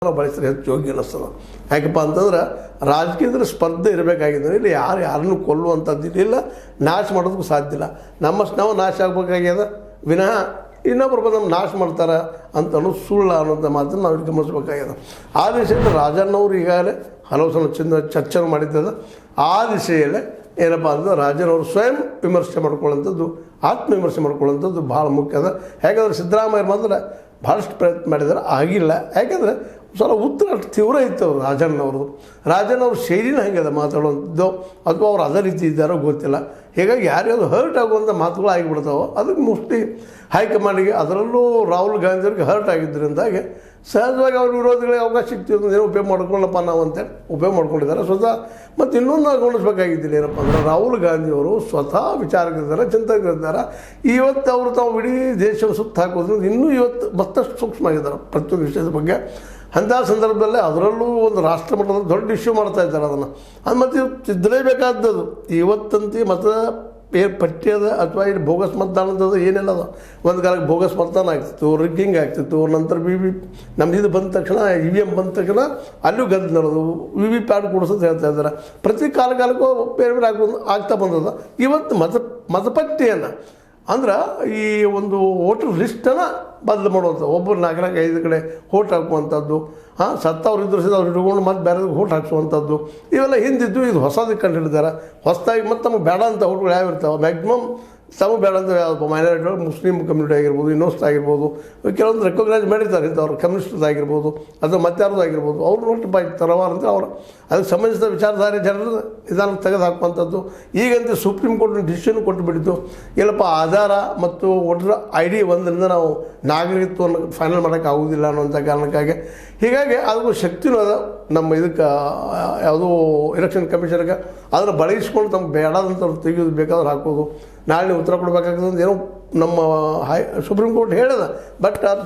ಬಳಸಿದ್ರೆ ಹೆಚ್ಚು ಯೋಗ್ಯ ಅನ್ನಿಸ್ತದೆ. ಯಾಕಪ್ಪ ಅಂತಂದ್ರೆ ರಾಜಕೀಯದಲ್ಲಿ ಸ್ಪರ್ಧೆ ಇರಬೇಕಾಗಿದ್ರೆ ಇಲ್ಲಿ ಯಾರನ್ನು ಕೊಲ್ಲುವಂಥದ್ದು ಇಲ್ಲ, ನಾಶ ಮಾಡೋದಕ್ಕೂ ಸಾಧ್ಯ ಇಲ್ಲ. ನಮ್ಮಷ್ಟು ನಾವು ನಾಶ ಆಗಬೇಕಾಗ್ಯದ ವಿನಃ ಇನ್ನೊಬ್ಬರು ಬಂದು ನಮ್ಮ ನಾಶ ಮಾಡ್ತಾರೆ ಅಂತ ಅನ್ನೋದು ಸುಳ್ಳು ಅನ್ನೋಂಥ ಮಾತನ್ನು ನಾವು ಗಮನಿಸಬೇಕಾಗ್ಯದ. ಆ ದಿಶೆಯಲ್ಲಿ ರಾಜಣ್ಣವರು ಈಗಾಗಲೇ ಹಲವು ಸಲ ಚರ್ಚೆ ಮಾಡಿದ್ದದ. ಆ ದಿಶೆಯಲ್ಲೇ ಏನಪ್ಪ ಅಂದ್ರೆ ರಾಜನವರು ಸ್ವಯಂ ವಿಮರ್ಶೆ ಮಾಡ್ಕೊಳ್ಳೋಂಥದ್ದು, ಆತ್ಮವಿಮರ್ಶೆ ಮಾಡ್ಕೊಳ್ಳೋಂಥದ್ದು ಭಾಳ ಮುಖ್ಯ ಅದ. ಯಾಕಂದರೆ ಸಿದ್ದರಾಮಯ್ಯ ಮಾತ್ರ ಭಾಳಷ್ಟು ಪ್ರಯತ್ನ ಮಾಡಿದ್ದಾರೆ, ಆಗಿಲ್ಲ. ಯಾಕಂದರೆ ಸ್ವಲ್ಪ ಉತ್ತರ ಅಷ್ಟು ತೀವ್ರ ಇತ್ತು ಅವರು ರಾಜಣ್ಣವ್ರ ಶೈಲಿನ ಹೆಂಗದ ಮಾತಾಡುವಂಥದ್ದು, ಅಥವಾ ಅವ್ರು ಅದೇ ರೀತಿ ಇದ್ದಾರೋ ಗೊತ್ತಿಲ್ಲ. ಹೀಗಾಗಿ ಯಾರ್ಯಾರು ಹರ್ಟ್ ಆಗುವಂಥ ಮಾತುಗಳು ಆಗಿಬಿಡ್ತಾವೆ. ಅದಕ್ಕೆ ಮೋಸ್ಟ್ಲಿ ಹೈಕಮಾಂಡಿಗೆ, ಅದರಲ್ಲೂ ರಾಹುಲ್ ಗಾಂಧಿಯವ್ರಿಗೆ ಹರ್ಟ್ ಆಗಿದ್ದರಿಂದಾಗಿ ಸಹಜವಾಗಿ ಅವ್ರ ವಿರೋಧಿಗಳಿಗೆ ಅವಕಾಶ ಸಿಗ್ತಿದ್ದು ಏನೋ ಉಪಯೋಗ ಮಾಡ್ಕೊಳ್ಳಪ್ಪ ನಾವು ಅಂತೇಳಿ ಉಪಯೋಗ ಮಾಡ್ಕೊಂಡಿದ್ದಾರೆ ಸ್ವತಃ. ಮತ್ತು ಇನ್ನೊಂದು ನಾವು ಗಮನಿಸಬೇಕಾಗಿದ್ದಿಲ್ಲ ಏನಪ್ಪ ಅಂದ್ರೆ ರಾಹುಲ್ ಗಾಂಧಿಯವರು ಸ್ವತಃ ವಿಚಾರಕರಿದ್ದಾರೆ, ಚಿಂತಕರಿದ್ದಾರೆ. ಇವತ್ತು ಅವರು ತಾವು ಇಡೀ ದೇಶವನ್ನು ಸುತ್ತ ಹಾಕೋದ್ರಿಂದ ಇನ್ನೂ ಇವತ್ತು ಮತ್ತಷ್ಟು ಸೂಕ್ಷ್ಮ ಆಗಿದ್ದಾರೆ ಪ್ರತಿಯೊಂದು ವಿಷಯದ ಬಗ್ಗೆ. ಅಂಥ ಸಂದರ್ಭದಲ್ಲೇ ಅದರಲ್ಲೂ ಒಂದು ರಾಷ್ಟ್ರ ಮಟ್ಟದಲ್ಲಿ ದೊಡ್ಡ ಇಶ್ಯೂ ಮಾಡ್ತಾ ಇದ್ದಾರೆ. ಅದನ್ನು ಅದು ಮತ್ತು ತಿದ್ದಲೇಬೇಕಾದದ್ದು ಇವತ್ತಂತೆ ಮತ ಪಠ್ಯದ ಅಥವಾ ಇಲ್ಲಿ ಬೋಗಸ್ ಮತದಾನದ ಏನೆಲ್ಲ ಅದು. ಒಂದು ಕಾಲಕ್ಕೆ ಬೋಗಸ್ ಮತದಾನ ಆಗ್ತಿತ್ತು, ರಿಗ್ಗಿಂಗ್ ಆಗ್ತಿತ್ತು. ನಂತರ ನಮ್ದು ಇದು ಬಂದ ತಕ್ಷಣ EVM ಬಂದ ತಕ್ಷಣ ಅಲ್ಲೂ ಗದ್ದು ನಡೆದು VVPAT ಕೊಡಿಸೋದು ಹೇಳ್ತಾ ಇದ್ದಾರೆ. ಪ್ರತಿ ಕಾಲಕ್ಕೂ ಬೇರೆ ಬೇರೆ ಆಗ್ತಾ ಬಂದದ. ಇವತ್ತು ಮತಪಟ್ಟಿಯನ್ನು ಅಂದ್ರೆ ಈ ಒಂದು ವೋಟರ್ ಲಿಸ್ಟನ್ನು ಬದಲು ಮಾಡುವಂಥ, ಒಬ್ಬರು 4-5 ಕಡೆ ವೋಟ್ ಹಾಕುವಂಥದ್ದು, ಸತ್ತವ್ರು ಇದ್ರು ಸಹ ಅವ್ರು ಇಟ್ಕೊಂಡು ಮತ್ತೆ ಬೇರೆದಕ್ಕೆ ವೋಟ್ ಹಾಕ್ಸುವಂಥದ್ದು, ಇವೆಲ್ಲ ಹಿಂದಿದ್ದು. ಇದು ಹೊಸದಕ್ಕೆ ಕಂಡು ಹಿಡಿದಾರೆ. ಹೊಸದಾಗಿ ಮತ್ತು ನಮಗೆ ಬೇಡ ಅಂತ ವೋಟ್ಗಳು ಯಾವ ಇರ್ತಾವೆ, ಮ್ಯಾಕ್ಸಿಮಮ್ ತಮಗೆ ಬೇಡ ಅಂತ ಯಾವುದು ಮೈನಾರಿಟಿಗಳು, ಮುಸ್ಲಿಮ್ ಕಮ್ಯುನಿಟಿ ಆಗಿರ್ಬೋದು, ಇನ್ನೊಂದು ಆಗಿರ್ಬೋದು, ಕೆಲವೊಂದು ರೆಕಗ್ನೈಸ್ ಮಾಡಿರ್ತಾರೆ ಇಂಥವ್ರು, ಕಮ್ಯುನಿಸ್ಟ್ದಾಗಿರ್ಬೋದು ಅಥವಾ ಮತ್ತಾರದು ಆಗಿರ್ಬೋದು. ಅವ್ರು ನೋಟ್ ತರವಾರ ಅಂತ ಅವರು ಅದಕ್ಕೆ ಸಂಬಂಧಿಸಿದ ವಿಚಾರಧಾರೆ ಜನರು ನಿಧಾನಕ್ಕೆ ತೆಗೆದು ಹಾಕುವಂಥದ್ದು. ಈಗಂತೂ ಸುಪ್ರೀಂ ಕೋರ್ಟ್ ಡಿಸಿಷನ್ ಕೊಟ್ಟು ಬಿಟ್ಟಿದ್ದು, ಇಲ್ಲಪ್ಪ ಆಧಾರ ಮತ್ತು ವೋಟರ್ ID ಒಂದರಿಂದ ನಾವು ನಾಗರಿಕತ್ವವನ್ನು ಫೈನಲ್ ಮಾಡೋಕ್ಕೆ ಆಗೋದಿಲ್ಲ ಅನ್ನೋಂಥ ಕಾರಣಕ್ಕಾಗಿ. ಹೀಗಾಗಿ ಅದಕ್ಕೂ ಶಕ್ತಿನೂ ಅದ ನಮ್ಮ ಇದಕ್ಕೆ ಯಾವುದೋ ಎಲೆಕ್ಷನ್ ಕಮಿಷನ್ಗೆ. ಅದನ್ನು ಬಳಗಿಸ್ಕೊಂಡು ತಮ್ಗೆ ಬೇಡಾದಂಥವ್ರು ತೆಗೆಯೋದು ಬೇಕಾದ್ರೆ ಹಾಕೋದು, ನಾಳೆ ಉತ್ತರ ಕೊಡಬೇಕಾಗ್ತದೆ ಏನೋ ನಮ್ಮ ಸುಪ್ರೀಂ ಕೋರ್ಟ್ ಹೇಳಿದ. ಬಟ್ ಅದು